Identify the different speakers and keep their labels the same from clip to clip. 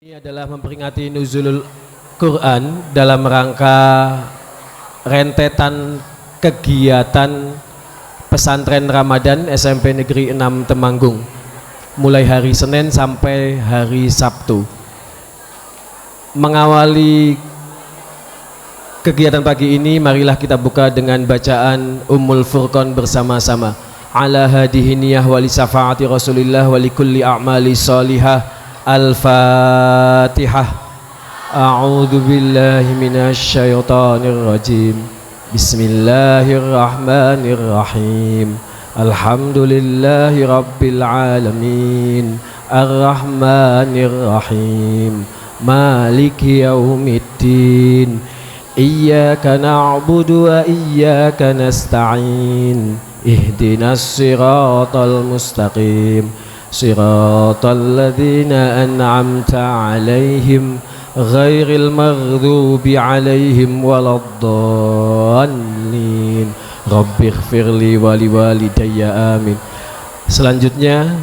Speaker 1: Ini adalah memperingati nuzulul Quran dalam rangka rentetan kegiatan pesantren Ramadan SMP Negeri 6 Temanggung mulai hari Senin sampai hari Sabtu. Mengawali kegiatan pagi ini, marilah kita buka dengan bacaan Ummul Furqan bersama-sama. Ala hadihiniyah wali syafaati Rasulillah wali kulli a'mali salihah. Al-Fatihah. A'udzu billahi minasy syaithanir rajim. Bismillahirrahmanirrahim. Alhamdulillahi rabbil alamin. Ar-Rahmanir Rahim. Maliki yaumiddin. Iyyaka na'budu wa iyyaka nasta'in. Ihdinas siratal mustaqim. Siratal ladzina an'amta 'alaihim ghairil maghdubi 'alaihim waladdallin. Rabbighfirli wa liwalidayya amin. Selanjutnya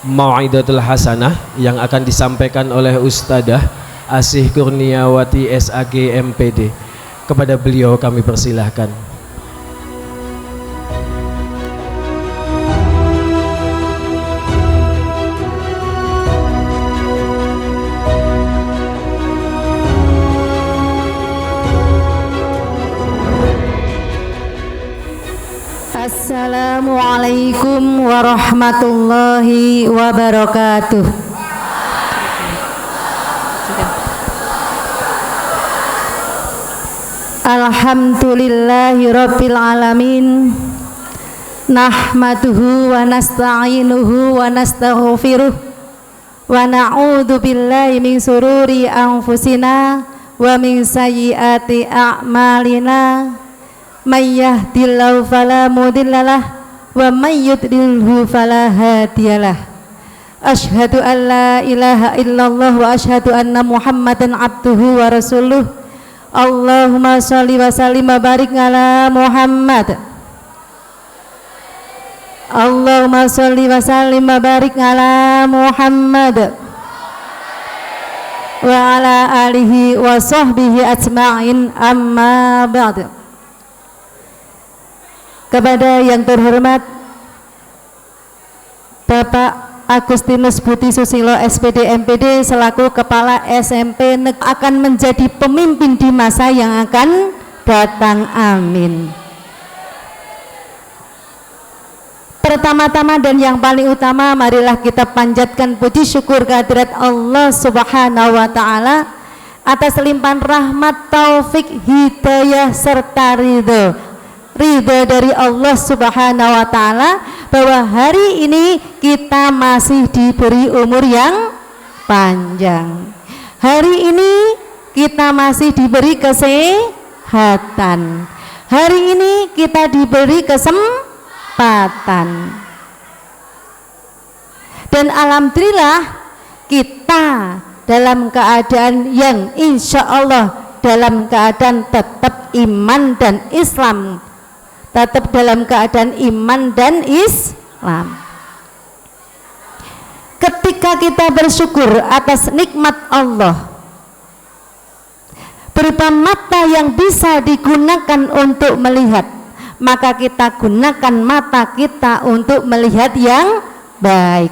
Speaker 1: Mau'idatul Hasanah yang akan disampaikan oleh Ustadzah Asih Kurniawati SAG MPD. Kepada beliau kami persilahkan.
Speaker 2: Assalamualaikum warahmatullahi wabarakatuh. Alhamdulillahi rabbil alamin. Nahmaduhu wa nasta'inuhu wa nastaghfiruh wa na'udzu billahi min sururi anfusina wa min sayyiati a'malina. May yahdihillahu fala mudhillalah wa may yudlilhu fala hadiyalah. Asyhadu an la ilaha illallah wa asyhadu anna Muhammadan abduhu wa rasuluh. Allahumma shalli wa sallim wa barik ala Muhammad. Allahumma shalli wa sallim wa barik ala Muhammad wa ala alihi wa sahbihi ajma'in, amma ba'd. Kepada yang terhormat Bapak Agustinus Budi Susilo SPD MPD selaku Kepala SMP akan menjadi pemimpin di masa yang akan datang, amin. Pertama-tama dan yang paling utama, marilah kita panjatkan puji syukur kehadirat Allah Subhanahu wa Ta'ala atas limpahan rahmat, taufik, hidayah serta ridho dari Allah Subhanahu wa Ta'ala, bahwa hari ini kita masih diberi umur yang panjang. Hari ini kita masih diberi kesehatan. Hari ini kita diberi kesempatan. Dan alhamdulillah kita dalam keadaan yang insya Allah dalam keadaan tetap iman dan Islam, tetap dalam keadaan iman dan Islam. Ketika kita bersyukur atas nikmat Allah berupa mata yang bisa digunakan untuk melihat, maka kita gunakan mata kita untuk melihat yang baik.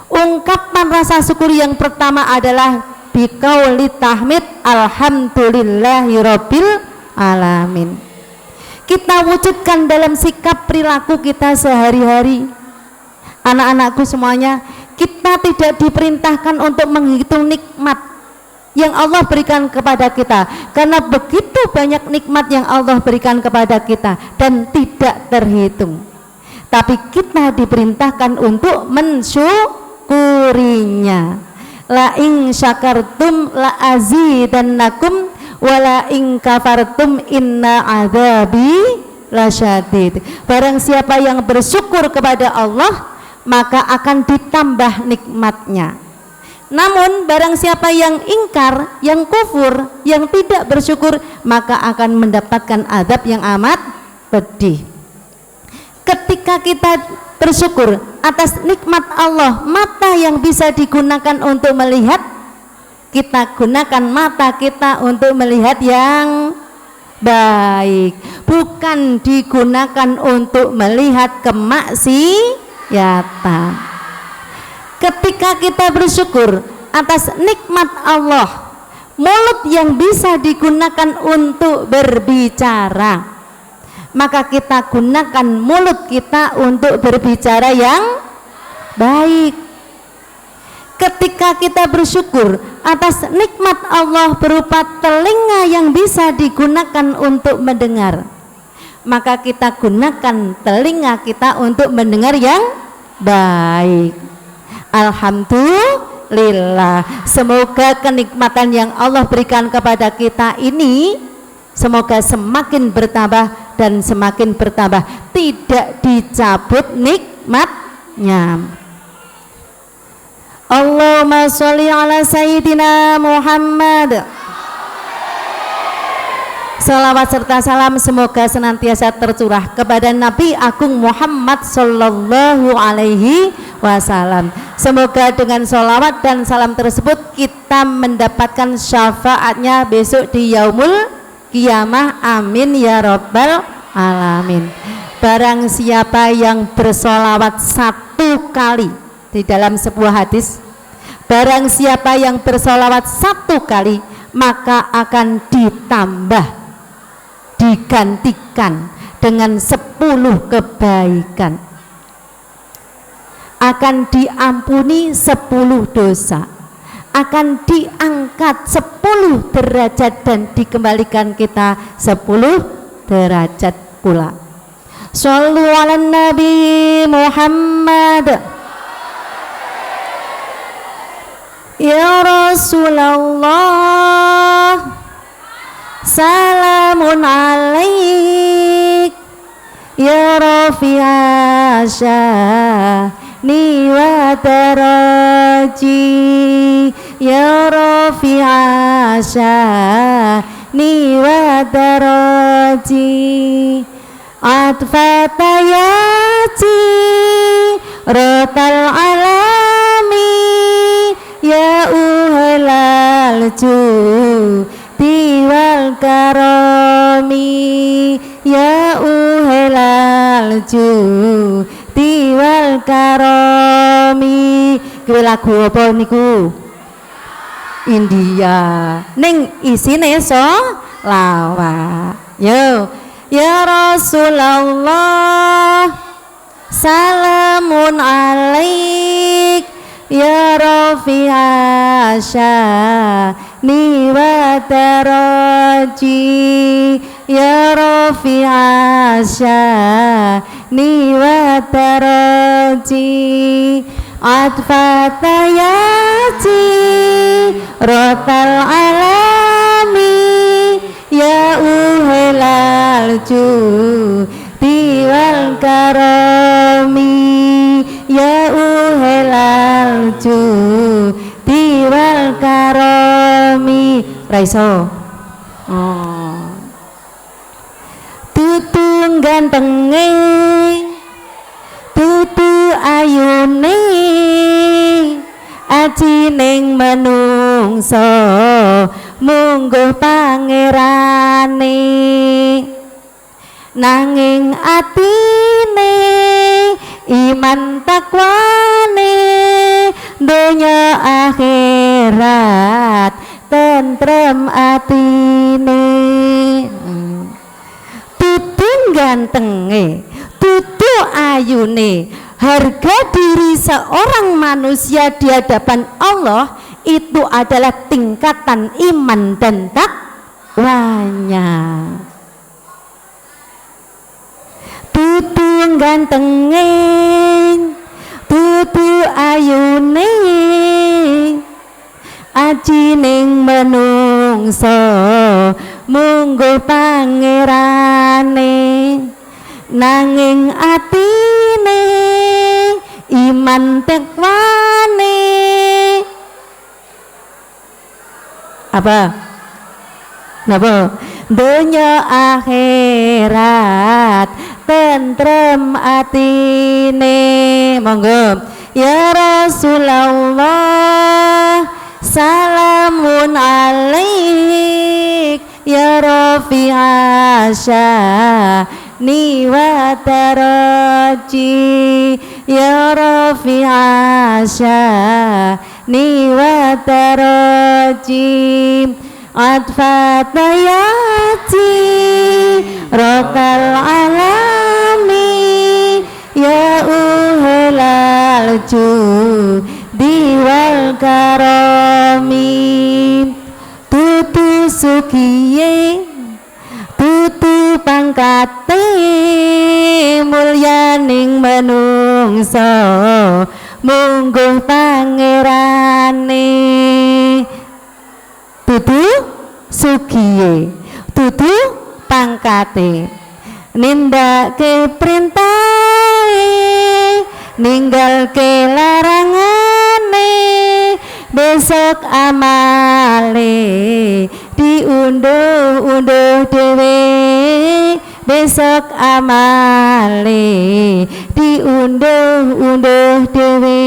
Speaker 2: Ungkapan rasa syukur yang pertama adalah biqauli tahmid, alhamdulillahi rabbil alamin. Kita wujudkan dalam sikap perilaku kita sehari-hari. Anak-anakku semuanya, kita tidak diperintahkan untuk menghitung nikmat yang Allah berikan kepada kita, karena begitu banyak nikmat yang Allah berikan kepada kita dan tidak terhitung. Tapi kita diperintahkan untuk mensyukurinya. La in syakartum la azidannakum wala in kafartum inna adzabi lasyadid. Barang siapa yang bersyukur kepada Allah, maka akan ditambah nikmatnya. Namun barang siapa yang ingkar, yang kufur, yang tidak bersyukur, maka akan mendapatkan azab yang amat pedih. Ketika kita bersyukur atas nikmat Allah, mata yang bisa digunakan untuk melihat, kita gunakan mata kita untuk melihat yang baik, bukan digunakan untuk melihat kemaksiatan. Ketika kita bersyukur atas nikmat Allah, mulut yang bisa digunakan untuk berbicara, maka kita gunakan mulut kita untuk berbicara yang baik. Ketika kita bersyukur atas nikmat Allah berupa telinga yang bisa digunakan untuk mendengar, maka kita gunakan telinga kita untuk mendengar yang baik. Alhamdulillah, semoga kenikmatan yang Allah berikan kepada kita ini semoga semakin bertambah dan semakin bertambah, tidak dicabut nikmatnya. Allahumma sholli ala sayyidina Muhammad. Salawat serta salam semoga senantiasa tercurah kepada Nabi Agung Muhammad sallallahu alaihi wasallam. Semoga dengan salawat dan salam tersebut kita mendapatkan syafaatnya besok di yaumul qiyamah. Amin ya rabbal alamin. Barang siapa yang bersolawat 1 kali, di dalam sebuah hadis, barang siapa yang bersolawat 1 kali maka akan ditambah, digantikan dengan 10 kebaikan, akan diampuni 10 dosa, akan diangkat 10 derajat dan dikembalikan kita 10 derajat pula. Shallu ala Nabi Muhammad. Ya Rasulullah, salamun alaik, ya Rafi'a sya'ni wa daraji, ya Rafi'a sya'ni wa daraji, atfatayati rotal alami, ya uhlal judi wal karami, ya uhlal judi wal karami. Kuwi lagu apa niku? India. Ning isine lawak. Yo, ya Rasulullah, salamun alaik, ya Rafi'a sya'ni wa daraji, ya Rafi'a sya'ni wa daraji, atfatayati rotal alami, ya uhlal judi wal karami, ya uhlal judi wal karami. Raiso tutu gantenge, tutu ayune, aji ning menungso mungguh pangerane, nanging atine iman takwane, donya akhirat tentrem atine. Tutu gantenge, tutu ayune, harga diri seorang manusia di hadapan Allah itu adalah tingkatan iman dan takwanya. Tutu gantenge, tutu ayune, aji ning menungso mungguh pangerane, nanging atine iman takwane. Apa? Napa? Donya akhirat tentrem atine. Monggo. Ya Rasulullah, salamun rafi'a sya'ni wa taraji, ya rafi'a sya'ni wa taraji, atfat ayati rotal alami, ya uhlal judi wal karami, tutu sukiye tutu pangkate mulyaning menungso mungguh pangerane, tutu sugiye tutu pangkate nindake perintahe ninggalke larangane, besok amale diunduh-unduh dewe, besok amale diunduh-unduh dewe.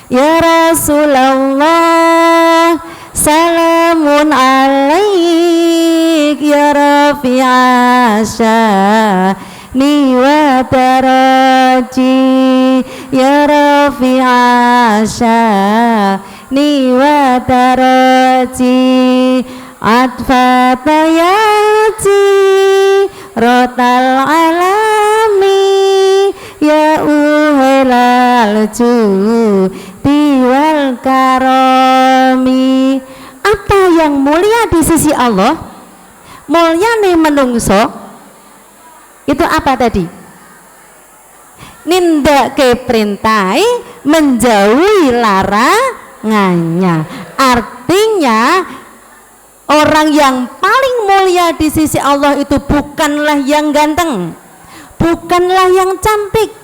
Speaker 2: Ya Rasulullah salamun alaik, ya rafi'a sya'ni wa taraji, ya rafi'a sya'ni wa taraji, atfat ayati rotal alami, ya uhlal judi wal karami. Apa yang mulia di sisi Allah, mulia nih menungso, itu apa tadi? Nindake perintai, menjauhi larangannya. Artinya orang yang paling mulia di sisi Allah itu bukanlah yang ganteng, bukanlah yang cantik,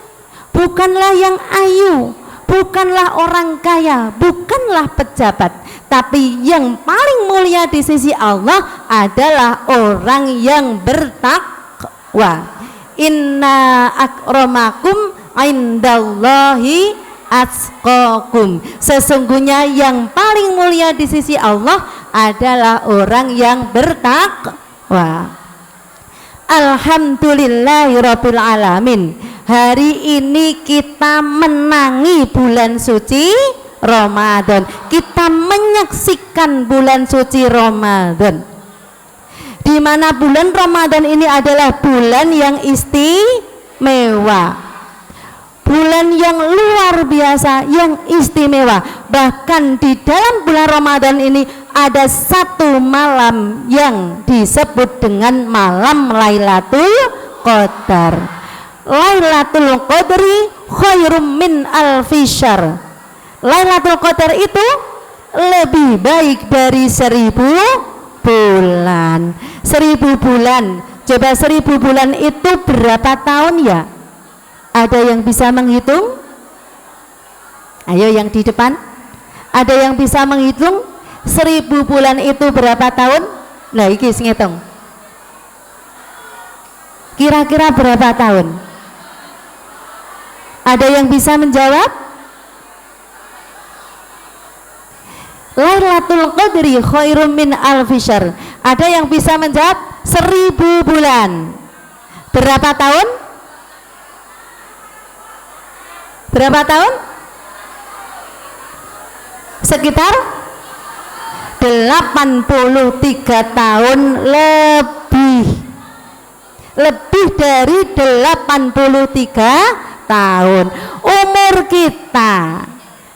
Speaker 2: bukanlah yang ayu, bukanlah orang kaya, bukanlah pejabat, tapi yang paling mulia di sisi Allah adalah orang yang bertakwa. Inna akramakum indallahi atqakum. Sesungguhnya yang paling mulia di sisi Allah adalah orang yang bertakwa. Alhamdulillahirabbil alamin. Hari ini kita menangi bulan suci Ramadan. Kita menyaksikan bulan suci Ramadan, di mana bulan Ramadan ini adalah bulan yang istimewa, bulan yang luar biasa, yang istimewa. Bahkan di dalam bulan Ramadan ini ada satu malam yang disebut dengan malam Lailatul Qadar. Lailatul Qadri khairum min alfi syahr. Lailatul Qadar itu lebih baik dari 1000 bulan. 1000 bulan. Coba 1000 bulan itu berapa tahun ya? Ada yang bisa menghitung? Ayo yang di depan. Ada yang bisa menghitung 1000 bulan itu berapa tahun? Nah, iki sing ngitung. Kira-kira berapa tahun? Ada yang bisa menjawab? Lailatul Qadri khairum min alfi syahr. Ada yang bisa menjawab 1000 bulan. Berapa tahun? Berapa tahun? Sekitar 83 tahun lebih. Lebih dari 83 tahun. Umur kita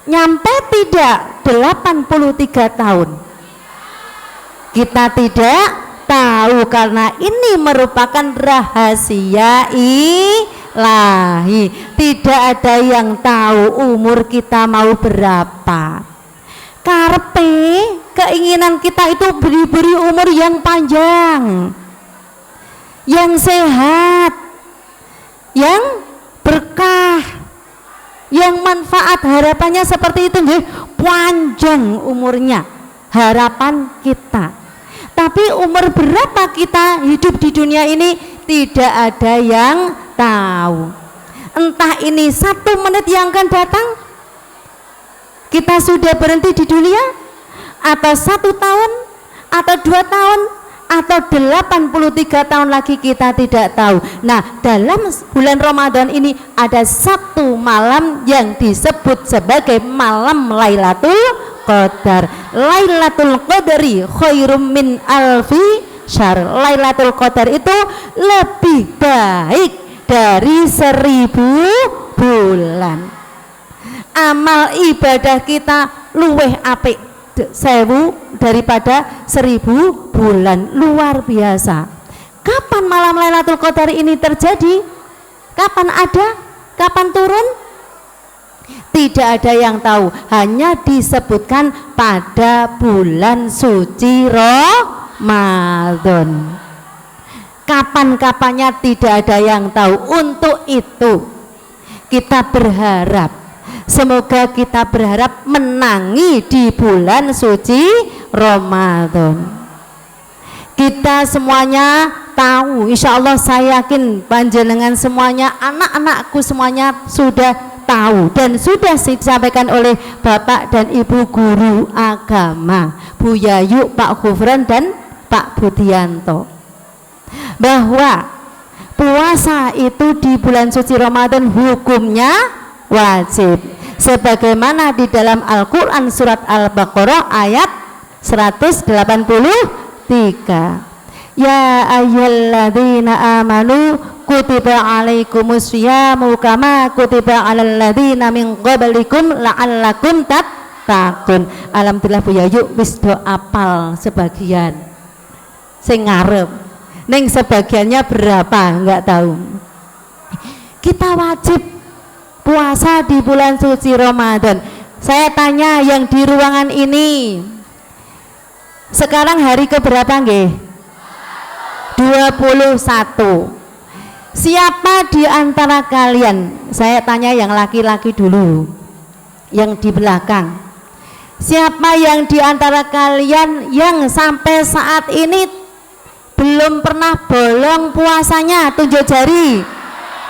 Speaker 2: nyampe tidak 83 tahun? Kita tidak tahu, karena ini merupakan rahasia ilahi. Tidak ada yang tahu umur kita mau berapa. Karpe, keinginan kita itu beri umur yang panjang, yang sehat, yang berkah, yang manfaat. Harapannya seperti itu, panjang umurnya harapan kita. Tapi umur berapa kita hidup di dunia ini tidak ada yang tahu. Entah ini 1 menit yang akan datang kita sudah berhenti di dunia, atau 1 tahun, atau 2 tahun, atau 83 tahun lagi kita tidak tahu. Nah, dalam bulan Ramadan ini ada satu malam yang disebut sebagai malam Lailatul Qadar. Lailatul Qadri khairum min alfi syahr. Lailatul Qadar itu lebih baik dari 1000 bulan. Amal ibadah kita luweh apik 1000 daripada 1000 bulan. Luar biasa. Kapan malam Lailatul Qadar ini terjadi? Kapan ada? Kapan turun? Tidak ada yang tahu, hanya disebutkan pada bulan suci Ramadan. Kapan-kapannya tidak ada yang tahu. Untuk itu kita berharap, semoga kita berharap menangi di bulan suci Ramadan. Kita semuanya tahu, insya Allah saya yakin panjenengan semuanya, anak-anakku semuanya sudah tahu dan sudah disampaikan oleh Bapak dan Ibu guru agama, Bu Yayu, Pak Gufran dan Pak Budianto, bahwa puasa itu di bulan suci Ramadan hukumnya wajib, sebagaimana di dalam Al-Quran surat Al-Baqarah ayat 183. Ya ayyuhalladzina amanu kutiba alaikumus syiyamu kama kutiba alal ladzina min qablikum la'allakum tattaqun. Alhamdulillah Bu Yayu wis do apal sebagian, sing ngarep ning sebagiannya berapa enggak tahu. Kita wajib puasa di bulan suci Ramadan. Saya tanya yang di ruangan ini, sekarang hari keberapa nggih? 21. Siapa di antara kalian, saya tanya yang laki-laki dulu, yang di belakang, siapa yang di antara kalian yang sampai saat ini belum pernah bolong puasanya? Tunjuk jari,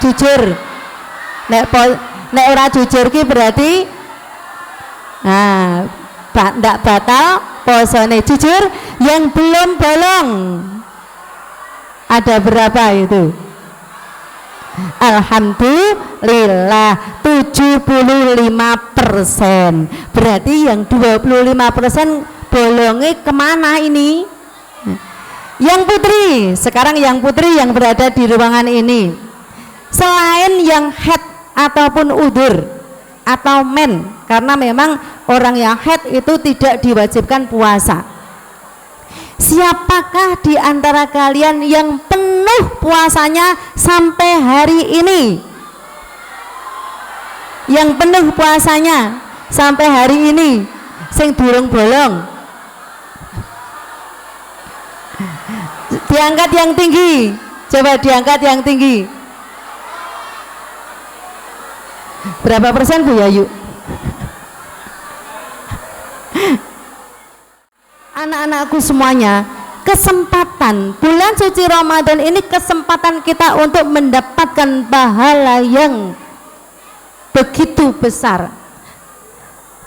Speaker 2: jujur. Nek ora jujur ki berarti ndak batal posone. Jujur yang belum bolong ada berapa itu? Alhamdulillah 75%. Berarti yang 25% bolongnya kemana ini? Yang putri, sekarang yang putri yang berada di ruangan ini, selain yang head ataupun udur atau men, karena memang orang yang head itu tidak diwajibkan puasa. Siapakah di antara kalian yang penuh puasanya sampai hari ini? Yang penuh puasanya sampai hari ini, sing durung bolong. Diangkat yang tinggi, coba diangkat yang tinggi. Berapa persen Bu Yayu? Anak-anakku semuanya, kesempatan bulan suci Ramadan ini kesempatan kita untuk mendapatkan pahala yang begitu besar.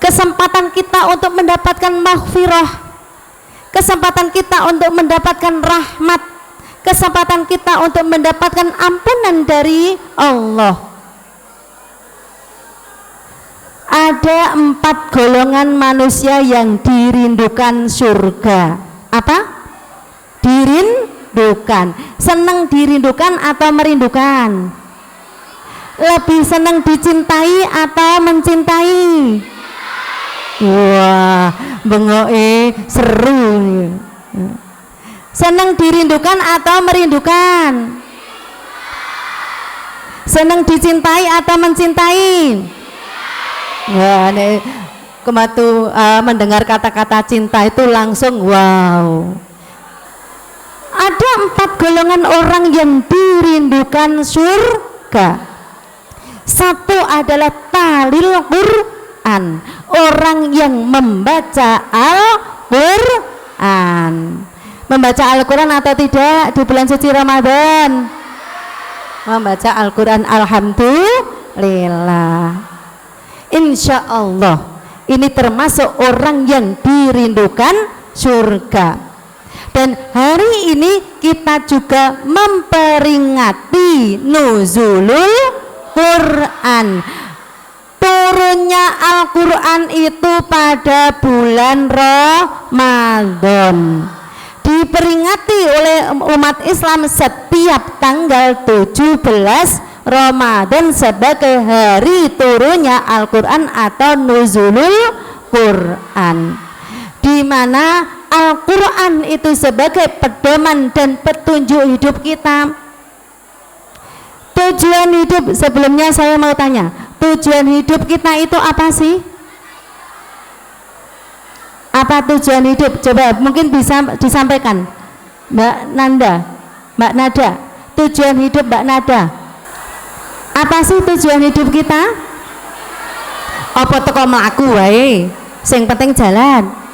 Speaker 2: Kesempatan kita untuk mendapatkan maghfirah, kesempatan kita untuk mendapatkan rahmat, kesempatan kita untuk mendapatkan ampunan dari Allah. Ada 4 golongan manusia yang dirindukan surga. Apa? Dirindukan. Senang dirindukan atau merindukan? Lebih senang dicintai atau mencintai? Wah, bengoke seru. Senang dirindukan atau merindukan? Senang dicintai atau mencintai? Wah, kematu mendengar kata-kata cinta itu langsung wow. Ada 4 golongan orang yang dirindukan surga. Satu adalah talil Quran, orang yang membaca Al-Quran. Membaca Al-Quran atau tidak di bulan suci Ramadan? Membaca Al-Quran, alhamdulillah. Insya Allah ini termasuk orang yang dirindukan surga. Dan hari ini kita juga memperingati nuzulul Quran, turunnya Al-Quran itu pada bulan Ramadan, diperingati oleh umat Islam setiap tanggal 17 Ramadan sebagai hari turunnya Al-Quran atau nuzulul Quran, di mana Al-Quran itu sebagai pedoman dan petunjuk hidup kita. Tujuan hidup, sebelumnya saya mau tanya, tujuan hidup kita itu apa sih? Apa tujuan hidup? Coba mungkin bisa disampaikan Mbak Nada, tujuan hidup Mbak Nada. Apa sih tujuan hidup kita? Apa teko mlaku wae, sing penting jalan.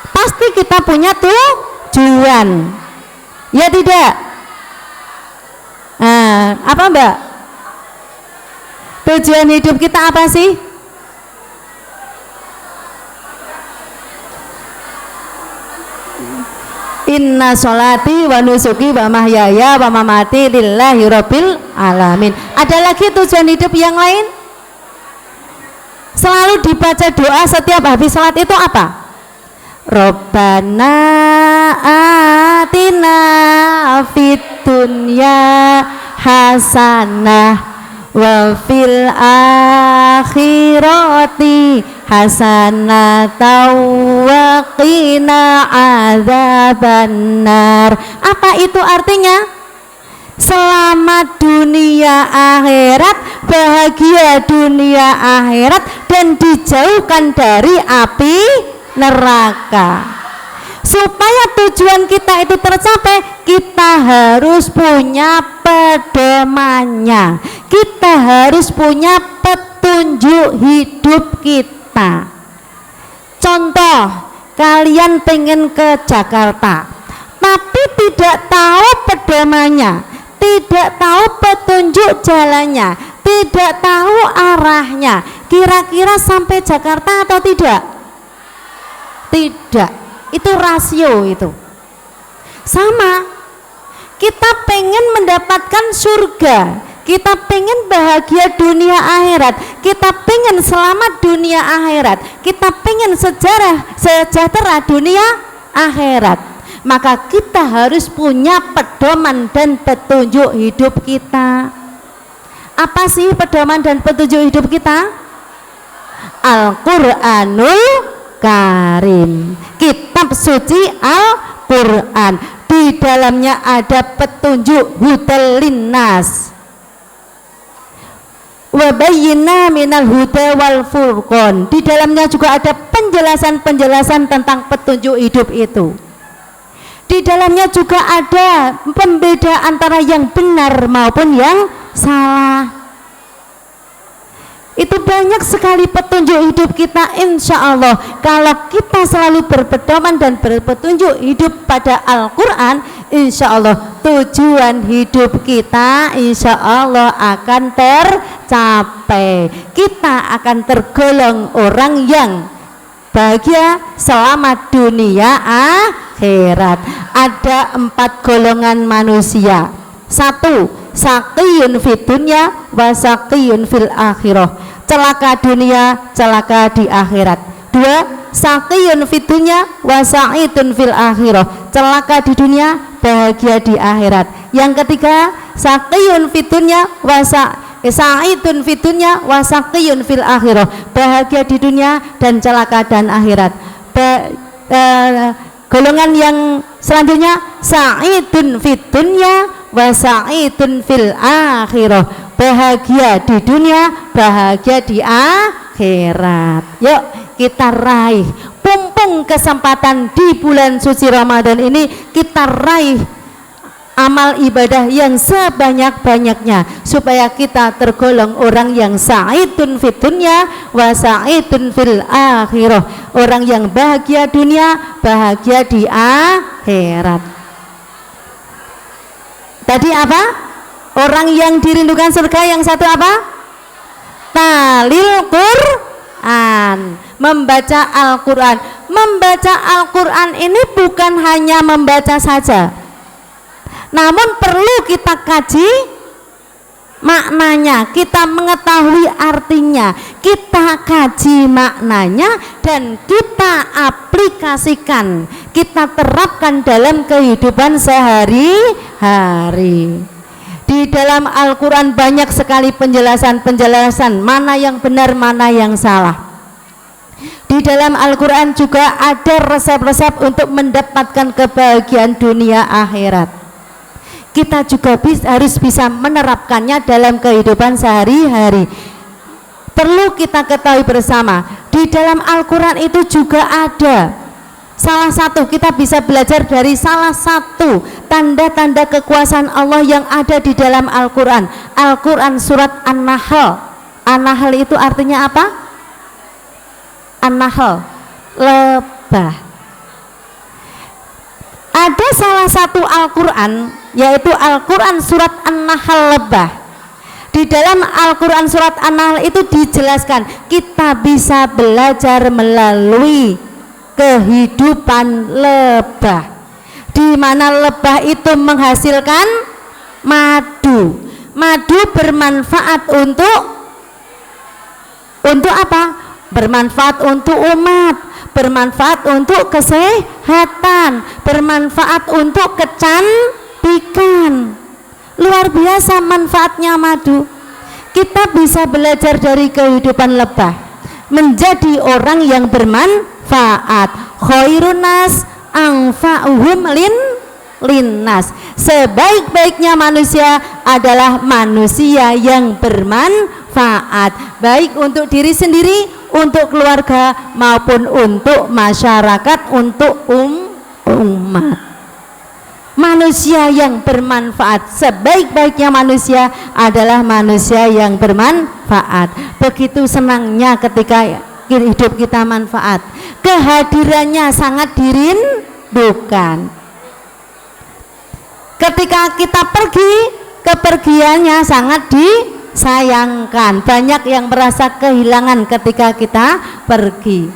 Speaker 2: Pasti kita punya tujuan, ya tidak? Apa Mbak? Tujuan hidup kita apa sih? Inna sholati wa nusuki wa mahyaya wa mamati lillahi rabbil alamin. Ada lagi tujuan hidup yang lain? Selalu dibaca doa setiap habis salat itu apa? Rabbana atina fid dunya hasanah wa fil akhirati hasanah wa qina adzabannar. Apa itu artinya? Selamat dunia akhirat, bahagia dunia akhirat, dan dijauhkan dari api neraka. Supaya tujuan kita itu tercapai, kita harus punya pedomannya, kita harus punya petunjuk hidup kita. Contoh, kalian pengen ke Jakarta tapi tidak tahu pedomannya, tidak tahu petunjuk jalannya, tidak tahu arahnya, kira-kira sampai Jakarta atau tidak? Tidak. Itu rasio itu. Sama, kita pengen mendapatkan surga, kita pengen bahagia dunia akhirat, kita pengen selamat dunia akhirat, kita pengen sejahtera dunia akhirat, maka kita harus punya pedoman dan petunjuk hidup kita. Apa sih pedoman dan petunjuk hidup kita? Al-Quranul Karim, kitab suci Al-Quran. Di dalamnya ada petunjuk hudal linnas wa bayyina minal huda wal furqan. Di dalamnya juga ada penjelasan-penjelasan tentang petunjuk hidup itu. Di dalamnya juga ada pembeda antara yang benar maupun yang salah. Itu banyak sekali petunjuk hidup kita, insya Allah. Kalau kita selalu berpedoman dan berpetunjuk hidup pada Al-Quran, insya Allah tujuan hidup kita insya Allah akan tercapai. Kita akan tergolong orang yang bahagia selamat dunia akhirat. Ada 4 golongan manusia. 1, saqiyun fid dunya wa saqiyun fil akhirah. Celaka dunia, celaka di akhirat. 2, saqiyun fid dunya wa sa'idun fil akhirah. Celaka di dunia, bahagia di akhirat. Yang ketiga, saqiyun fid dunya wa sa'idun fid dunya wa saqiyun fil akhirah. Bahagia di dunia dan celaka dan akhirat. Golongan yang selanjutnya, sa'idun fid dunya wa sa'idun fil akhirah. Bahagia di dunia, bahagia di akhirat. Yuk kita raih, pumpung kesempatan di bulan suci Ramadan ini, kita raih amal ibadah yang sebanyak-banyaknya supaya kita tergolong orang yang sa'idun fid dunya wa sa'idun fil akhirah. Orang yang bahagia dunia, bahagia di akhirat. Tadi apa? Orang yang dirindukan surga, yang satu apa? Talil Quran, membaca Al-Quran. membaca Al-Quran ini bukan hanya membaca saja, namun perlu kita kaji maknanya, kita mengetahui artinya, kita kaji maknanya, dan kita aplikasikan, kita terapkan dalam kehidupan sehari-hari. Di dalam Al-Quran banyak sekali penjelasan-penjelasan mana yang benar, mana yang salah. Di dalam Al-Quran juga ada resep-resep untuk mendapatkan kebahagiaan dunia akhirat. Kita juga harus bisa menerapkannya dalam kehidupan sehari-hari. Perlu kita ketahui bersama, di dalam Al-Quran itu juga ada salah satu, kita bisa belajar dari salah satu tanda-tanda kekuasaan Allah yang ada di dalam Al-Quran. Al-Quran surat An-Nahl. An-Nahl itu artinya apa? An-Nahl, lebah. Ada salah satu Al-Quran, yaitu Al-Quran surat An-Nahl, lebah. Di dalam Al-Quran surat An-Nahl itu dijelaskan kita bisa belajar melalui kehidupan lebah, di mana lebah itu menghasilkan madu. Madu bermanfaat untuk apa? Bermanfaat untuk umat, bermanfaat untuk kesehatan, bermanfaat untuk kecantikan. Luar biasa manfaatnya madu. Kita bisa belajar dari kehidupan lebah menjadi orang yang bermanfaat. Khairun nas anfa'uhum linnas. Sebaik-baiknya manusia adalah manusia yang bermanfaat, baik untuk diri sendiri, untuk keluarga, maupun untuk masyarakat, untuk umat. Manusia yang bermanfaat, sebaik-baiknya manusia adalah manusia yang bermanfaat. Begitu senangnya ketika hidup kita manfaat, kehadirannya sangat dirindukan. Ketika kita pergi, kepergiannya sangat disayangkan. Banyak yang merasa kehilangan ketika kita pergi.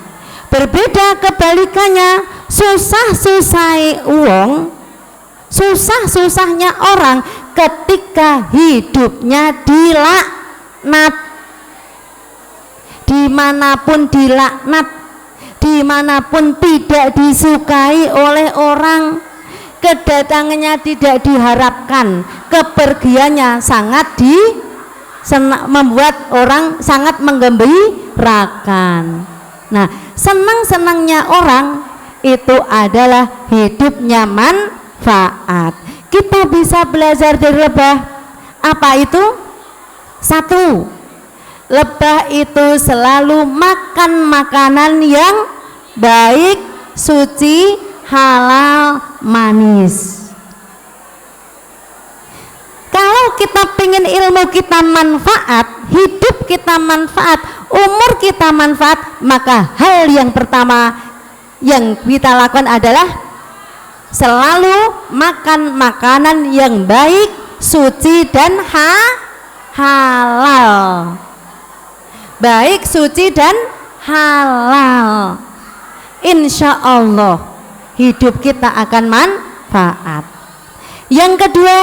Speaker 2: Berbeda kebalikannya, susah-susahnya orang ketika hidupnya dilaknat. Dimanapun dilaknat, dimanapun tidak disukai oleh orang, kedatangannya tidak diharapkan, kepergiannya sangat membuat orang sangat menggembirakan. Nah, senang-senangnya orang itu adalah hidupnya manfaat. Kita bisa belajar dari lebah. Apa itu? Satu, lebah itu selalu makan makanan yang baik, suci, halal, manis. Kalau kita pengen ilmu kita manfaat, hidup kita manfaat, umur kita manfaat, maka hal yang pertama yang kita lakukan adalah selalu makan makanan yang baik, suci, dan halal. Baik, suci, dan halal. Insya Allah hidup kita akan manfaat. Yang kedua,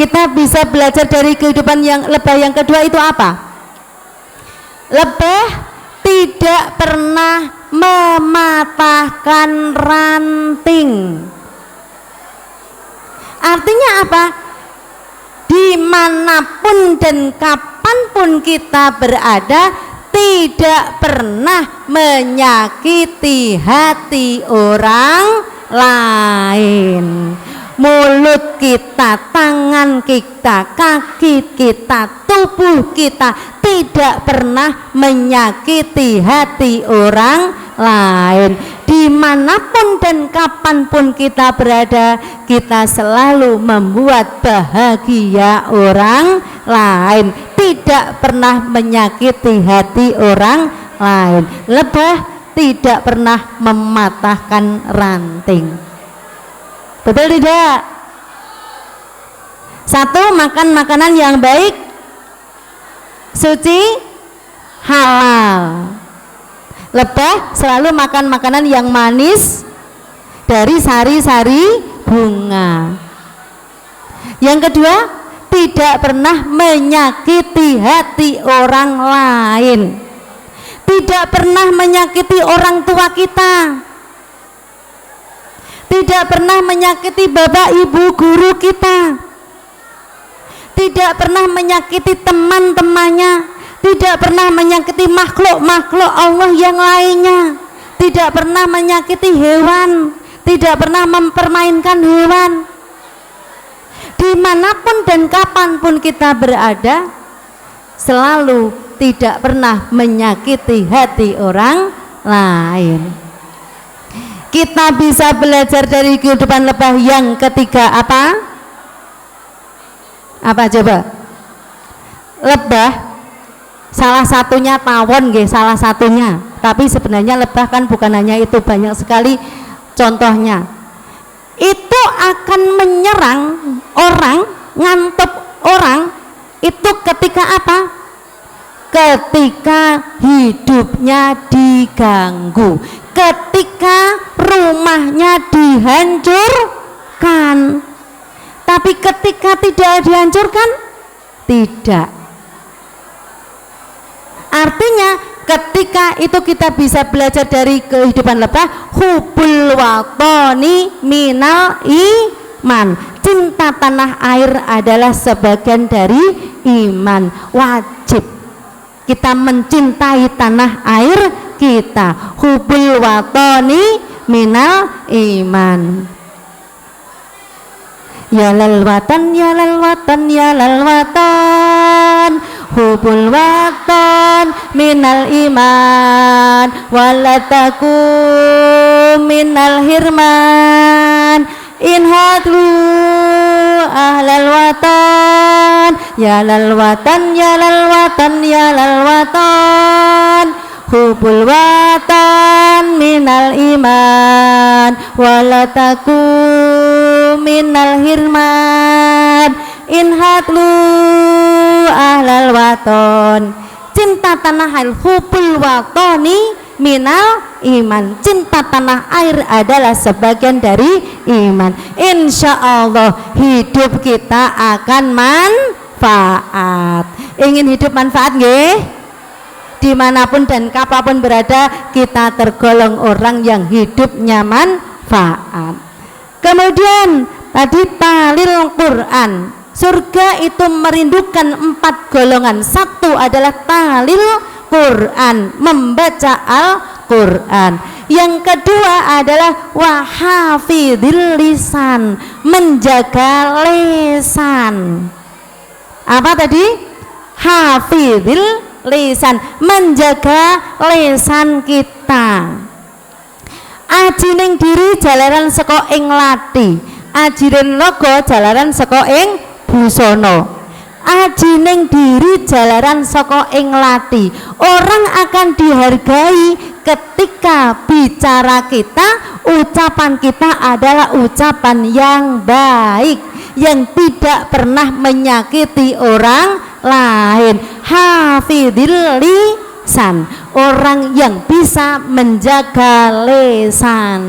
Speaker 2: kita bisa belajar dari kehidupan yang lebah yang kedua itu apa? Lebah tidak pernah mematahkan ranting. Artinya apa? Dimanapun dan kapanpun kita berada, tidak pernah menyakiti hati orang lain. Mulut kita, tangan kita, kaki kita, tubuh kita tidak pernah menyakiti hati orang lain. Dimanapun dan kapanpun kita berada, kita selalu membuat bahagia orang lain, tidak pernah menyakiti hati orang lain. Lebah tidak pernah mematahkan ranting. Betul tidak? Satu, makan makanan yang baik, suci, halal. Lebah selalu makan makanan yang manis dari sari-sari bunga. Yang kedua, tidak pernah menyakiti hati orang lain. Tidak pernah menyakiti orang tua kita. Tidak pernah menyakiti bapak ibu guru kita. Tidak pernah menyakiti teman-temannya. Tidak pernah menyakiti makhluk-makhluk Allah yang lainnya. Tidak pernah menyakiti hewan. Tidak pernah mempermainkan hewan. Dimanapun dan kapanpun kita berada, selalu tidak pernah menyakiti hati orang lain. Kita bisa belajar dari kehidupan lebah yang ketiga apa? Apa coba? Lebah salah satunya tawon nggih, salah satunya. Tapi sebenarnya lebah kan bukan hanya itu, banyak sekali contohnya. Itu akan menyerang orang, ngantuk orang itu ketika apa? Ketika hidupnya diganggu, ketika rumahnya dihancurkan. Tapi ketika tidak dihancurkan, tidak. Artinya ketika itu kita bisa belajar dari kehidupan lebah, hubul watoni minal iman. Cinta tanah air adalah sebagian dari iman. Wajib kita mencintai tanah air kita. Hubul watoni minal iman. Ya lal watan, ya lal watan, ya lal watan, hubul watan minal iman, walataku minal hirman, in hadlu ahlal watan, ya lal watan, ya lal watan, ya lal watan, hubul watan minal iman, walataku minal hirman, in hatlu ahlal waton. Cinta tanah air, hubul watoni minal iman. Cinta tanah air adalah sebagian dari iman. Insya Allah hidup kita akan manfaat. Ingin hidup manfaat nggih? Dimanapun dan kapanpun berada, kita tergolong orang yang hidupnya manfaat. Kemudian tadi talil Quran. Surga itu merindukan 4 golongan. Satu adalah talil Quran, membaca Al-Quran. Yang kedua adalah wahafidil lisan, menjaga lisan. Apa tadi? Hafidil lisan, menjaga lisan kita. Aji ning diri jalaran saka ing lati, aji ning logo jalaran saka ing busana. Aji ning diri jalaran saka ing lati. Orang akan dihargai ketika bicara kita, ucapan kita adalah ucapan yang baik, yang tidak pernah menyakiti orang lain. Hafidil lisan, orang yang bisa menjaga lisan.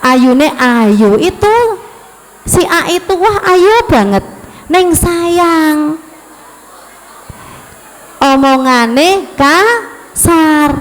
Speaker 2: Ayune ayu itu, si A itu wah ayu banget, neng sayang, omongane kasar,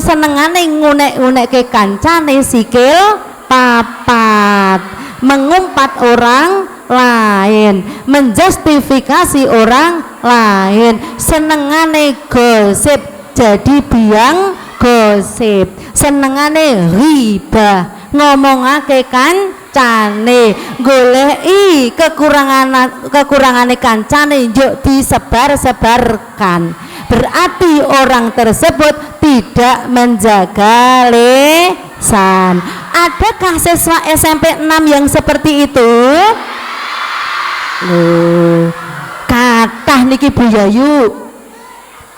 Speaker 2: senengane ngunek-ngunek ke kancane sikil papat, mengumpat orang lain, menjustifikasi orang lain, senengane gosip jadi biang gosip, senengane ghibah, ngomongake kancane, goleki kekurangane kancane njuk disebar-sebarkan. Berarti orang tersebut tidak menjaga lisan. Adakah siswa SMP 6 yang seperti itu? Loh, kathah niki Bu Yayu,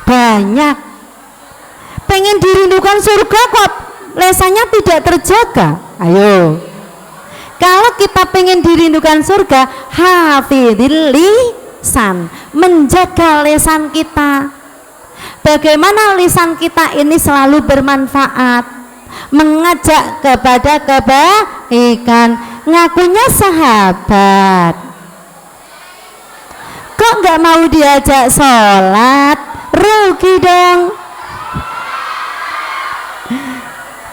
Speaker 2: banyak. Pengen dirindukan surga kok lesannya tidak terjaga. Ayo, kalau kita pengen dirindukan surga, hafidil lisan, menjaga lisan kita. Bagaimana lisan kita ini selalu bermanfaat, mengajak kepada kebaikan, ngakunya sahabat, kok nggak mau diajak sholat, rugi dong.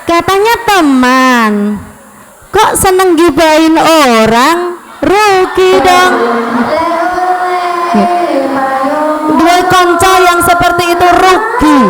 Speaker 2: Katanya teman, kok seneng gibahin orang, rugi dong. Dua konco yang seperti itu rugi.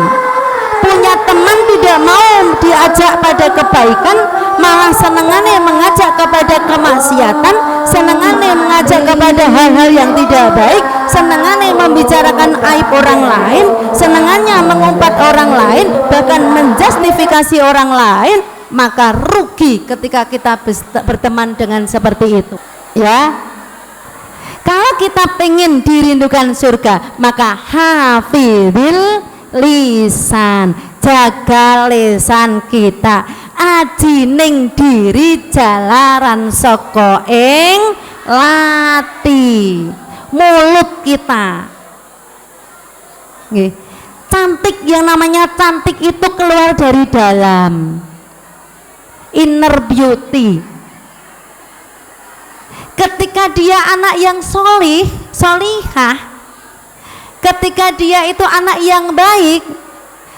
Speaker 2: Punya teman tidak mau diajak pada kebaikan, malah senengannya mengajak kepada kemaksiatan, senengannya mengajak kepada hal-hal yang tidak baik, senengannya membicarakan aib orang lain, senengannya mengumpat orang lain, bahkan menjustifikasi orang lain. Maka rugi ketika kita berteman dengan seperti itu, ya. Kalau kita pengen dirindukan surga, maka hafidil lisan, jaga lisan kita, aji ning diri jalaran saka ing lati mulut kita. Nggih. Cantik, yang namanya cantik itu keluar dari dalam, inner beauty. Ketika dia anak yang solihah, ketika dia itu anak yang baik,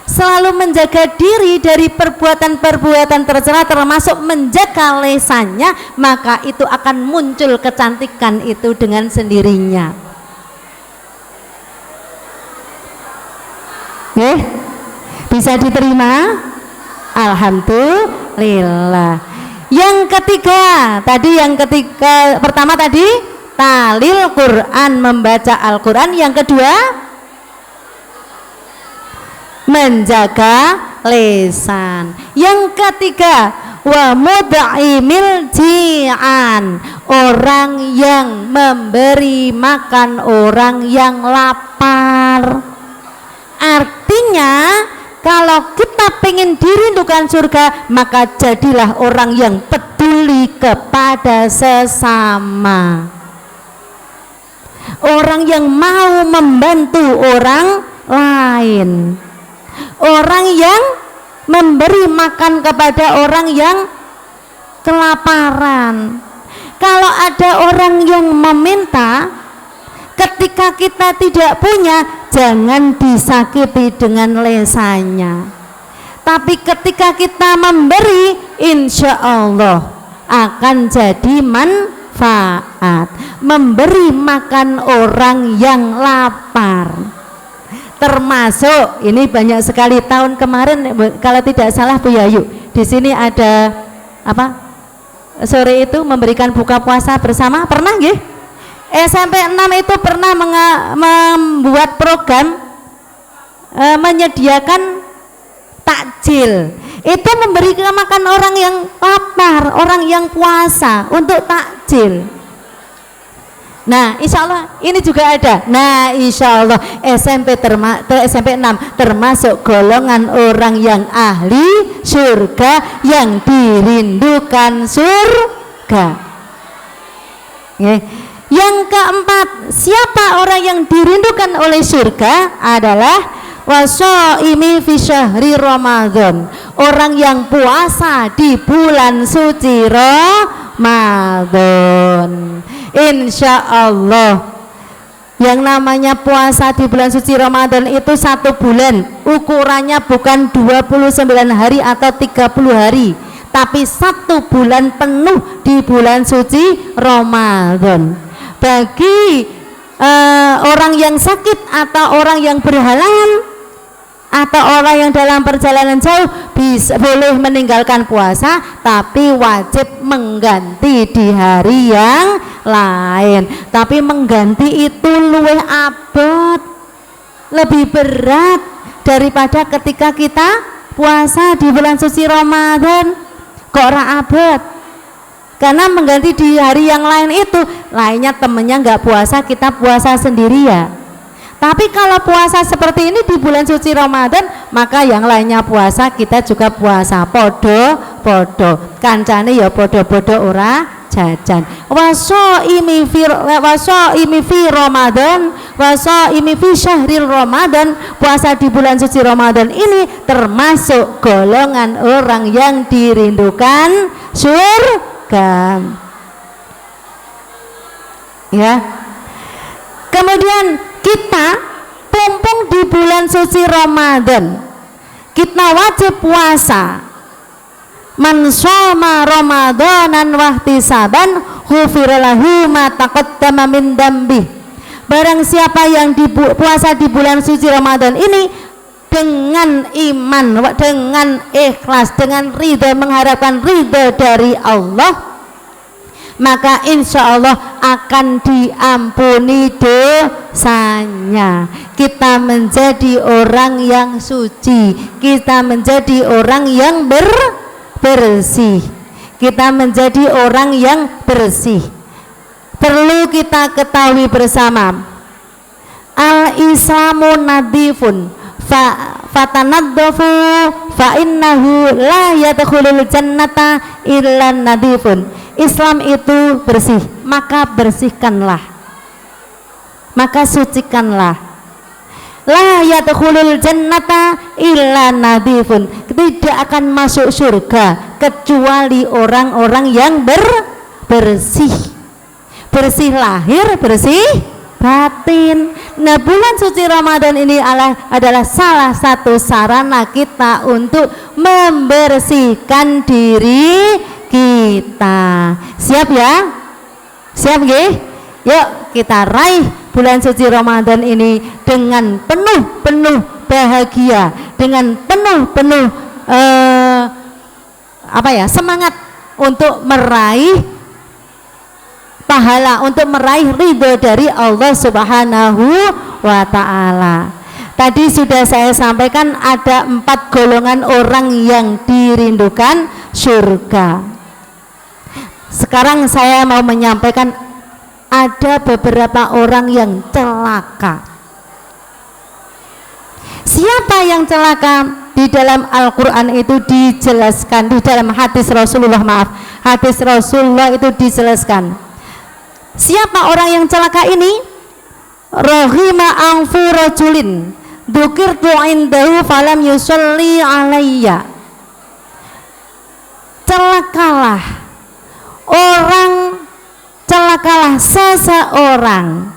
Speaker 2: selalu menjaga diri dari perbuatan-perbuatan tercela, termasuk menjaga lisannya, maka itu akan muncul kecantikan itu dengan sendirinya. Bisa diterima? Alhamdulillah. Yang ketiga, pertama tadi talil Quran, membaca Al-Quran. Yang kedua, menjaga lisan. Yang ketiga, wa mud'imil ji'an, orang yang memberi makan orang yang lapar. Artinya kalau kita pengen dirindukan surga, maka jadilah orang yang peduli kepada sesama, orang yang mau membantu orang lain, orang yang memberi makan kepada orang yang kelaparan. Kalau ada orang yang meminta, ketika kita tidak punya, jangan disakiti dengan lisannya. Tapi ketika kita memberi, insya Allah akan jadi manfaat. Memberi makan orang yang lapar, termasuk ini banyak sekali tahun kemarin, kalau tidak salah Bu Yayu, di sini ada apa? Sore itu memberikan buka puasa bersama, pernah nggih? SMP 6 itu pernah membuat program menyediakan takjil. Itu memberi makan orang yang lapar, orang yang puasa, untuk takjil. Nah, insya Allah ini juga ada. Nah, insya Allah SMP 6 termasuk golongan orang yang ahli surga, yang dirindukan surga. Yang keempat, siapa orang yang dirindukan oleh surga adalah wasoimi fi syahri Ramadan, orang yang puasa di bulan suci Ramadan. Insya Allah yang namanya puasa di bulan suci Ramadan itu 1 bulan, ukurannya bukan 29 hari atau 30 hari, tapi 1 bulan penuh di bulan suci Ramadan. Bagi orang yang sakit atau orang yang berhalangan atau orang yang dalam perjalanan jauh, boleh meninggalkan puasa, tapi wajib mengganti di hari yang lain. Tapi mengganti itu luwih abot, lebih berat daripada ketika kita puasa di bulan suci Ramadan. Kok ora abot? Karena mengganti di hari yang lain itu, lainnya temennya nggak puasa, kita puasa sendiri ya. Tapi kalau puasa seperti ini di bulan suci Ramadan, maka yang lainnya puasa, kita juga puasa. Podo kancane ya podo ora jajan. Wasoimi fi Ramadan, wasoimi fi syahril Ramadan. Puasa di bulan suci Ramadan ini termasuk golongan orang yang dirindukan surga. Ya. Kemudian kita mumpung di bulan suci Ramadan, kita wajib puasa. Man shoma Ramadanan wahtisaban ghufira lahu ma taqaddama min dambi. Barang siapa yang puasa di bulan suci Ramadan ini dengan iman, dengan ikhlas, dengan ridha, mengharapkan ridha dari Allah, maka insya Allah akan diampuni dosanya. Kita menjadi orang yang suci, kita menjadi orang yang bersih, kita menjadi orang yang bersih. Perlu kita ketahui bersama, al-islamu nadifun fatanaddafu fa innahu la yadkhulul jannata illa nadifun. Islam itu bersih, maka bersihkanlah, maka sucikanlah. La yadkhulul jannata illa nadifun. Tidak akan masuk surga kecuali orang-orang yang bersih. Bersih lahir, bersih batin. Nah, bulan suci Ramadan ini adalah salah satu sarana kita untuk membersihkan diri kita. Siap ya? Siap nggih? Yuk kita raih bulan suci Ramadan ini dengan penuh bahagia, dengan penuh semangat untuk meraih pahala, untuk meraih ridho dari Allah Subhanahu wa ta'ala. Tadi sudah saya sampaikan ada 4 golongan orang yang dirindukan surga. Sekarang saya mau menyampaikan ada beberapa orang yang celaka. Siapa yang celaka? Di dalam Al-Quran itu dijelaskan, di dalam hadis Rasulullah, hadis Rasulullah itu dijelaskan. Siapa orang yang celaka ini? Rahima anfu rajulin dzukirtu indahu falam yusalli alayya. Celakalah seseorang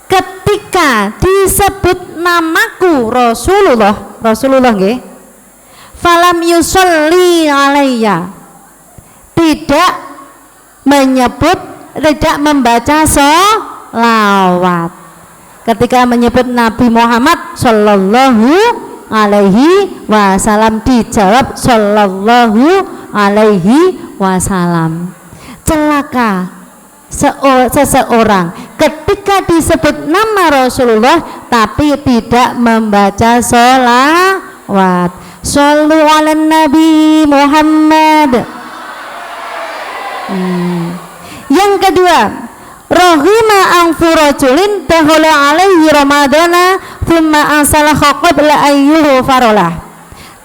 Speaker 2: ketika disebut namaku Rasulullah nggih, falam yusalli alayya, tidak membaca sholawat. Ketika menyebut Nabi Muhammad sallallahu alaihi wasallam dijawab sallallahu alaihi wasallam. Celaka seseorang ketika disebut nama Rasulullah tapi tidak membaca sholawat. Shallu ala Nabi Muhammad. Yang kedua, rahima anfu rajulin dakhala alaihi ramadana thumma ansalaha qabla ayyuhu farolah.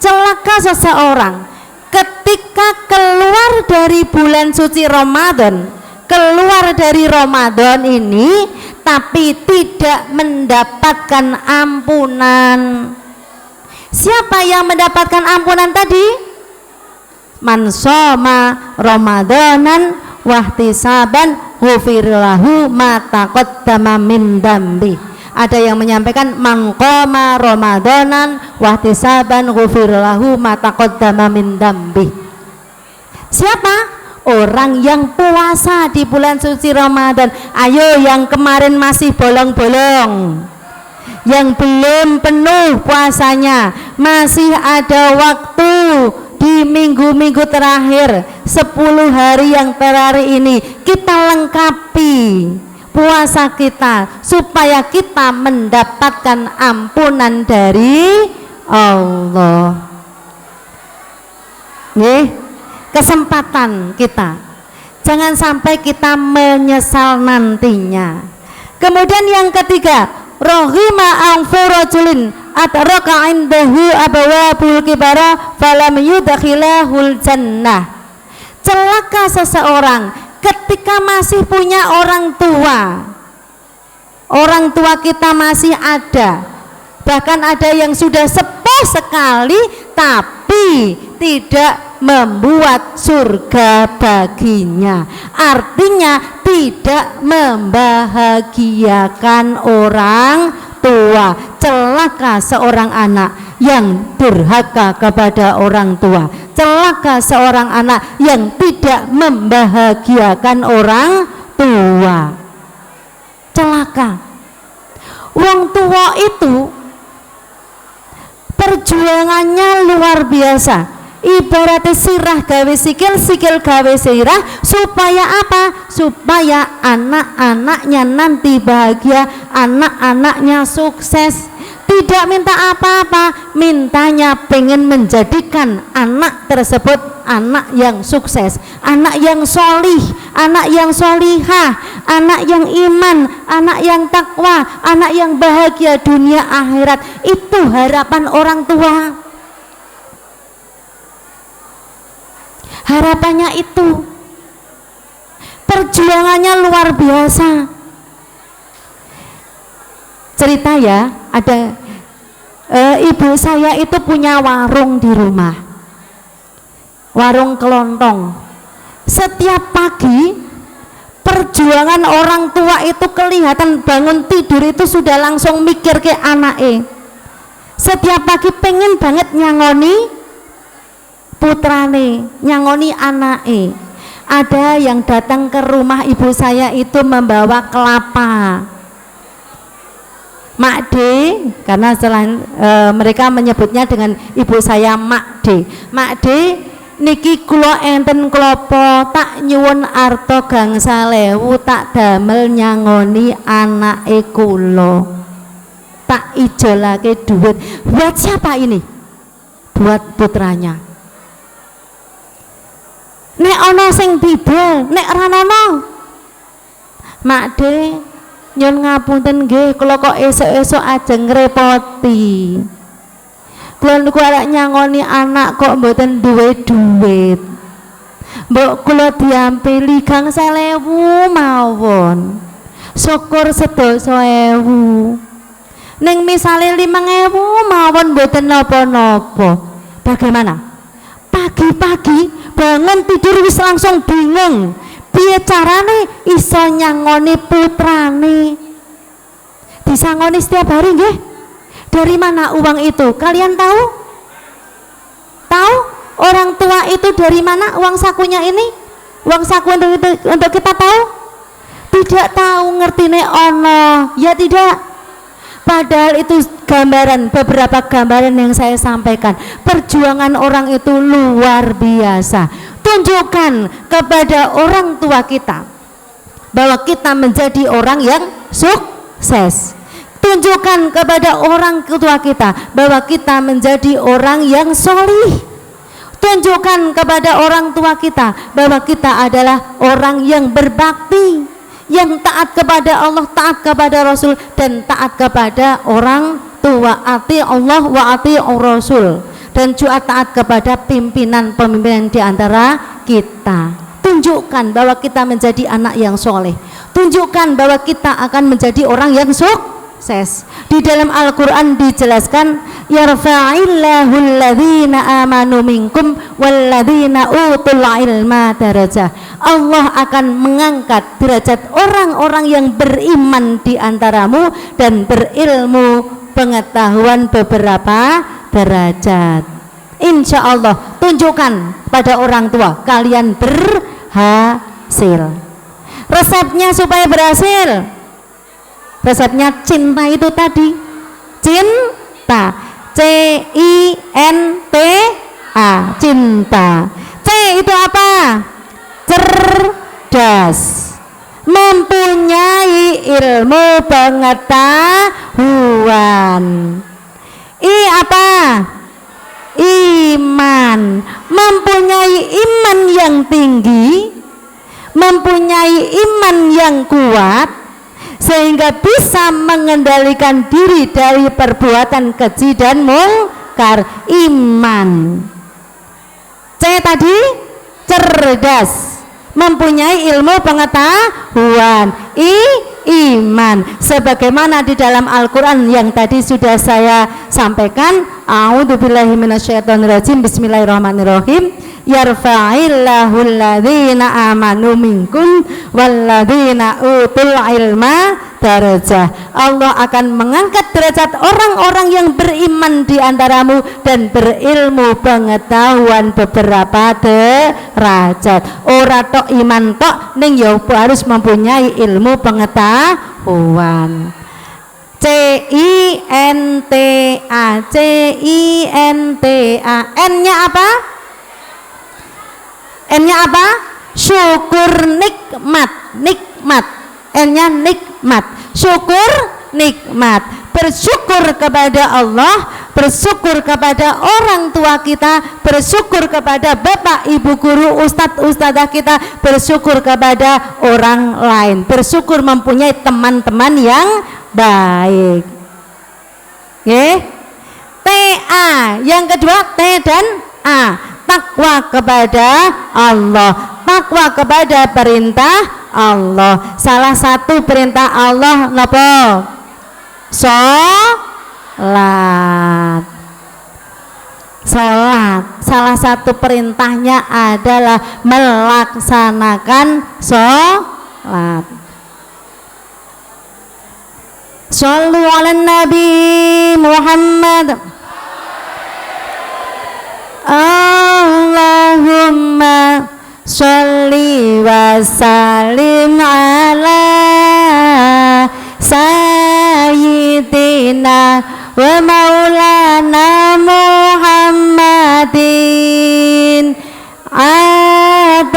Speaker 2: Celaka seseorang ketika keluar dari bulan suci Ramadan, keluar dari Ramadan ini tapi tidak mendapatkan ampunan. Siapa yang mendapatkan ampunan tadi? Man shoma ramadanan wahtisaban ghufirlahu ma taqaddama min dambi. Ada yang menyampaikan man qama ramadanan wahtisaban ghufirlahu ma taqaddama min dambi. Siapa? Orang yang puasa di bulan suci Ramadan. Ayo yang kemarin masih bolong-bolong, yang belum penuh puasanya, masih ada waktu di minggu-minggu terakhir, 10 hari yang terakhir ini kita lengkapi puasa kita supaya kita mendapatkan ampunan dari Allah. Kesempatan kita, jangan sampai kita menyesal nantinya. Kemudian yang ketiga, rahima anfu rajulin atraka indahu abawabul kibara falam yudkhilahul jannah. Celaka seseorang ketika masih punya orang tua. Orang tua kita masih ada, bahkan ada yang sudah sepuh sekali tapi tidak membuat surga baginya. Artinya tidak membahagiakan orang tua. Celaka seorang anak yang durhaka kepada orang tua. Celaka seorang anak yang tidak membahagiakan orang tua. Celaka. Wong tua itu perjuangannya luar biasa. Ibaratnya sirah gawe sikil, sikil gawe sirah. Supaya apa? Supaya anak-anaknya nanti bahagia, anak-anaknya sukses. Tidak minta apa-apa, mintanya pengen menjadikan anak tersebut anak yang sukses, anak yang solih, anak yang solihah, anak yang iman, anak yang takwa, anak yang bahagia dunia akhirat. Itu harapan orang tua. Harapannya itu. Perjuangannya luar biasa. Cerita ya, ada ibu saya itu punya warung di rumah, warung kelontong. Setiap pagi perjuangan orang tua itu kelihatan, bangun tidur itu sudah langsung mikir ke anaknya. Setiap pagi pengen banget nyangoni putrane, nyangoni anaknya. Ada yang datang ke rumah ibu saya itu membawa kelapa. Mak D, karena selain mereka menyebutnya dengan ibu saya Mak D. Mak D, niki kula enten klopo tak nyuwun arta gangsal ewu tak damel nyangoni anake kula. Tak ijolake duit. Buat siapa ini? Buat putranya. Nek ana sing didol, nek ra ono. Mak D, nyun ngapunten nggih, kula kok esuk-esuk ajeng ngrepoti. Kula niku arek nyangoni anak kok mboten duwe duit. Mbok kula diampili gangsal ewu mawon. Syukur sedasa ewu. Ning misale 5.000 mawon mboten napa-napa. Bagaimana? Pagi-pagi bangun tidur wis langsung bingung. Piye carane iso nyangoni putrane? Disangoni setiap hari nggih? Dari mana uang itu? Kalian tahu? Tahu? Orang tua itu dari mana uang sakunya ini? Uang saku untuk kita tahu? Tidak tahu, ngertine ono. Ya tidak. Padahal itu gambaran, beberapa gambaran yang saya sampaikan. Perjuangan orang itu luar biasa. Tunjukkan kepada orang tua kita bahwa kita menjadi orang yang sukses. Tunjukkan kepada orang tua kita bahwa kita menjadi orang yang solih. Tunjukkan kepada orang tua kita bahwa kita adalah orang yang berbakti, yang taat kepada Allah, taat kepada Rasul, dan taat kepada orang tua. Ati Allah wa ati Rasul. Dan juga taat kepada pimpinan-pemimpinan di antara kita. Tunjukkan bahwa kita menjadi anak yang soleh. Tunjukkan bahwa kita akan menjadi orang yang sukses. Di dalam Al-Quran dijelaskan, yarfa'illahu alladhina amanu minkum walladhina utul ilma darajah. Allah akan mengangkat derajat orang-orang yang beriman di antaramu dan berilmu pengetahuan beberapa derajat. Insya Allah. Tunjukkan pada orang tua kalian berhasil. Resepnya supaya berhasil, resepnya cinta itu tadi. Cinta, C-I-N-T-A, cinta. C itu apa? Cerdas, mempunyai ilmu pengetahuan. I apa? Iman, mempunyai iman yang tinggi, mempunyai iman yang kuat, sehingga bisa mengendalikan diri dari perbuatan keji dan mungkar. Iman. C tadi cerdas, mempunyai ilmu pengetahuan, iman, sebagaimana di dalam Al-Quran yang tadi sudah saya sampaikan. A'udzubillahi minasyaitonirrajim. Bismillahirrahmanirrahim. Yarfa'illahu alladhina amanu minkum walladhina utul ilma darajah. Allah akan mengangkat derajat orang-orang yang beriman di antaramu dan berilmu pengetahuan beberapa derajat. Ora tok iman tok ning ya harus mempunyai ilmu pengetahuan. C-I-N-T-A, C-I-N-T-A. N-nya apa? N-nya apa? Syukur, nikmat, nikmat. N-nya nikmat, syukur, nikmat. Bersyukur kepada Allah, bersyukur kepada orang tua kita, bersyukur kepada bapak, ibu guru, ustadz, ustadzah kita, bersyukur kepada orang lain, bersyukur mempunyai teman-teman yang baik. T-A, yang kedua T dan A, takwa kepada Allah, takwa kepada perintah Allah. Salah satu perintah Allah napa? Salat. Salat, salah satu perintahnya adalah melaksanakan salat. Shallu ala Nabi Muhammad. Allahumma sholli wa sallim ala sayyidina wa maulana Muhammadin adadama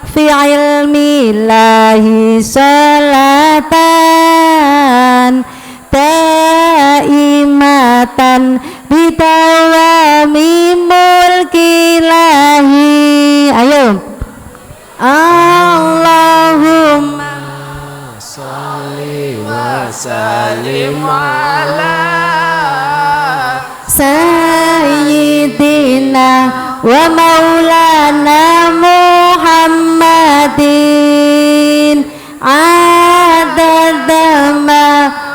Speaker 2: fi ilmillahi salatan daimatan bidawami mulkilahi. Ayo, Allahumma
Speaker 1: sholli wa sallim ala
Speaker 2: sayyidina wa maulana Muhammadin adadama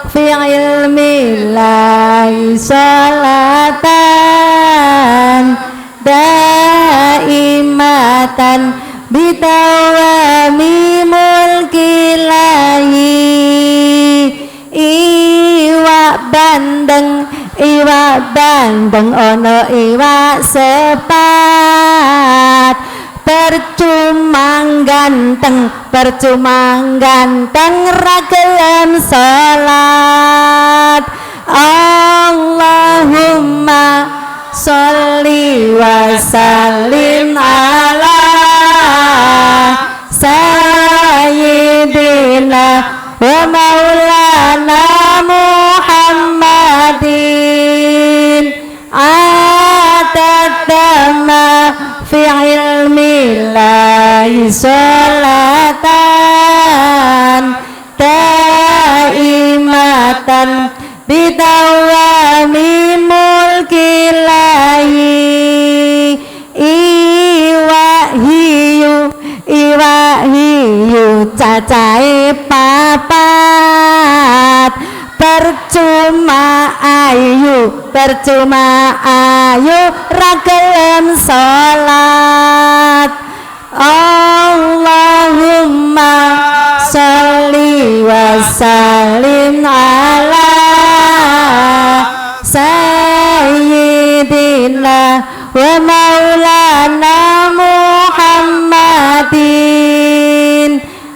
Speaker 2: fi ilmillahi salatan daimatan bitawami mulkilahi. Iwa bandeng ono iwa sepat, percuma ganteng ragelem salat. Allahumma sholli wa sallim ala sayyidina wa maulana Muhammadin adadama fi ilmillahi salatan daimatan bidawami mulkilahi. Iwa hiyu cacahe papat, percuma ayu ragelem salat. Allahumma sholli wa sallim ala sayyidina wa maulana Muhammadin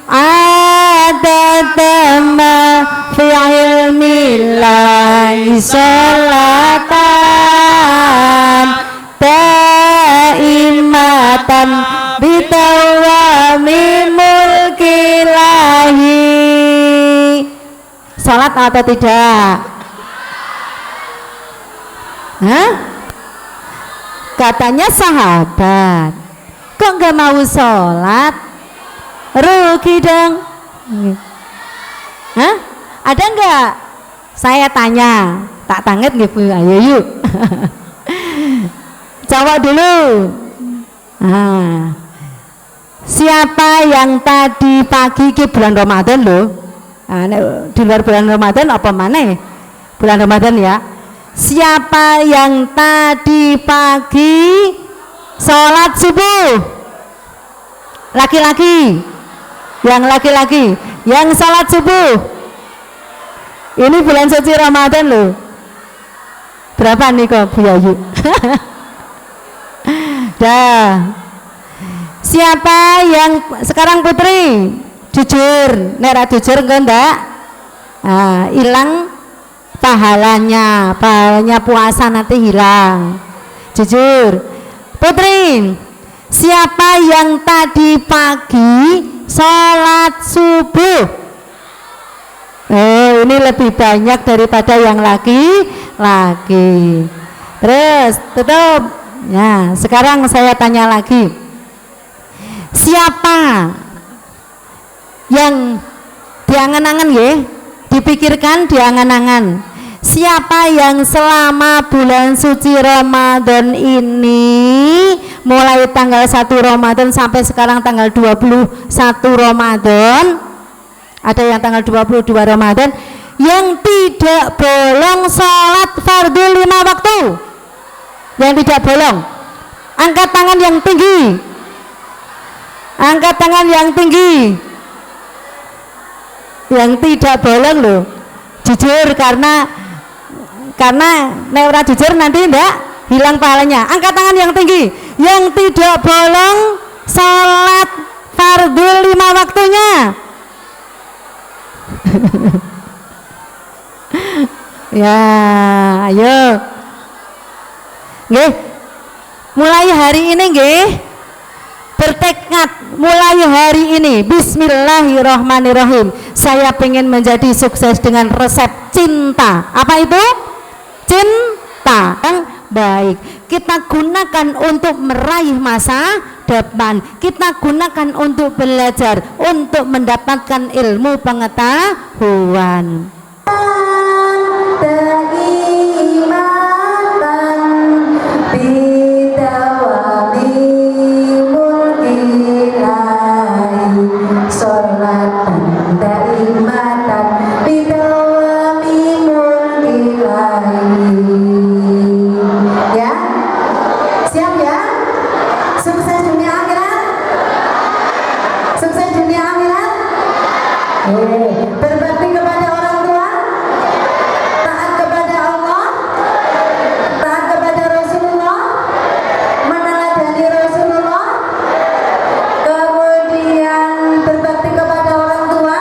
Speaker 2: adadama fi ilmillahi salatan daimatan bitawami mulkilahi. Salat atau tidak? Hah? Katanya sahabat, kok nggak mau sholat? Rugi dong. Hah? Ada nggak? Saya tanya, tak tanget nggih Bu, ayo yuk. Jawab dulu. Nah, siapa yang tadi pagi ke bulan Ramadan loh? Nah, di luar bulan Ramadan apa mana? Bulan Ramadan ya. Siapa yang tadi pagi sholat subuh? Laki-laki. Yang laki-laki, yang sholat subuh. Ini bulan suci Ramadan loh. Berapa nih kok Bu Yayu? Dah. Siapa yang sekarang Putri jujur, nera jujur enggak? Hilang pahalanya puasa nanti hilang. Jujur. Putri, siapa yang tadi pagi sholat subuh? Ini lebih banyak daripada yang laki-laki. Terus tutup. Ya, sekarang saya tanya lagi. Siapa yang diangan-angan ya? Dipikirkan diangan-angan. Siapa yang selama bulan suci Ramadan ini mulai tanggal 1 Ramadan sampai sekarang tanggal 21 Ramadan, ada yang tanggal 22 Ramadan, yang tidak bolong sholat fardu 5 waktu, yang tidak bolong, angkat tangan yang tinggi, angkat tangan yang tinggi, yang tidak bolong loh, jujur, karena neura jujur nanti enggak hilang pahalanya. Angkat tangan yang tinggi, yang tidak bolong sholat fardu 5 waktunya. Ya, ayo. Nggih. Mulai hari ini nggih. Bertekad mulai hari ini, bismillahirrahmanirrahim, saya pengen menjadi sukses dengan resep cinta. Apa itu? Cinta yang baik. Kita gunakan untuk meraih masa depan, kita gunakan untuk belajar, untuk mendapatkan ilmu pengetahuan.
Speaker 3: Berbakti kepada orang tua, taat kepada Allah, taat kepada Rasulullah, meneladani Rasulullah, kemudian berbakti kepada orang tua,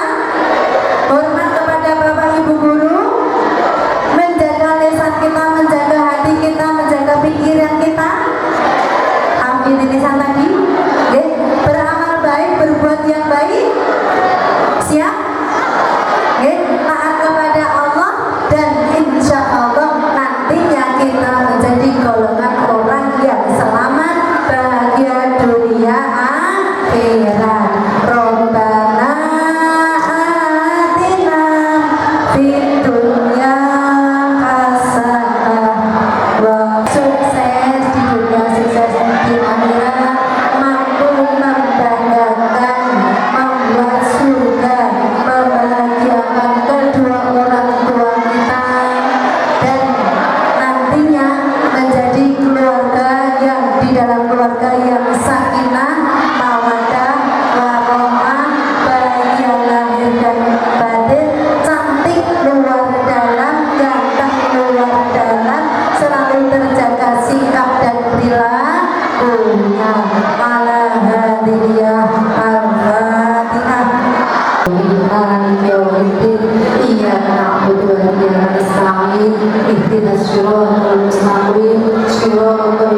Speaker 3: hormat kepada bapak ibu guru, menjaga lisan kita, menjaga hati kita, menjaga pikiran kita. Amin lisan tadi. Beramal baik, berbuat yang baik. Siap? Taat kepada Allah, dan insya Allah nantinya kita menjadi golongan orang yang selamat, bahagia dunia akhirat. Robbana atina fid dunya hasanah wa sukses di dunia, sukses di akhirat, mampu membanggakan, membuat surga, membahagiakan kedua orang tua kita, dan nantinya menjadi keluarga yang di dalam keluarga yang sakinah, mawaddah, warahmah, bahagia lahir dan batin, cantik luar dalam, ganteng luar dalam, selalu terjaga sikap dan perilakunya. Ala hadiyah al-fatihah. Iyyaka na'budu wa iyyaka nasta'in. Ihdinas siratal mustaqim. Shiratal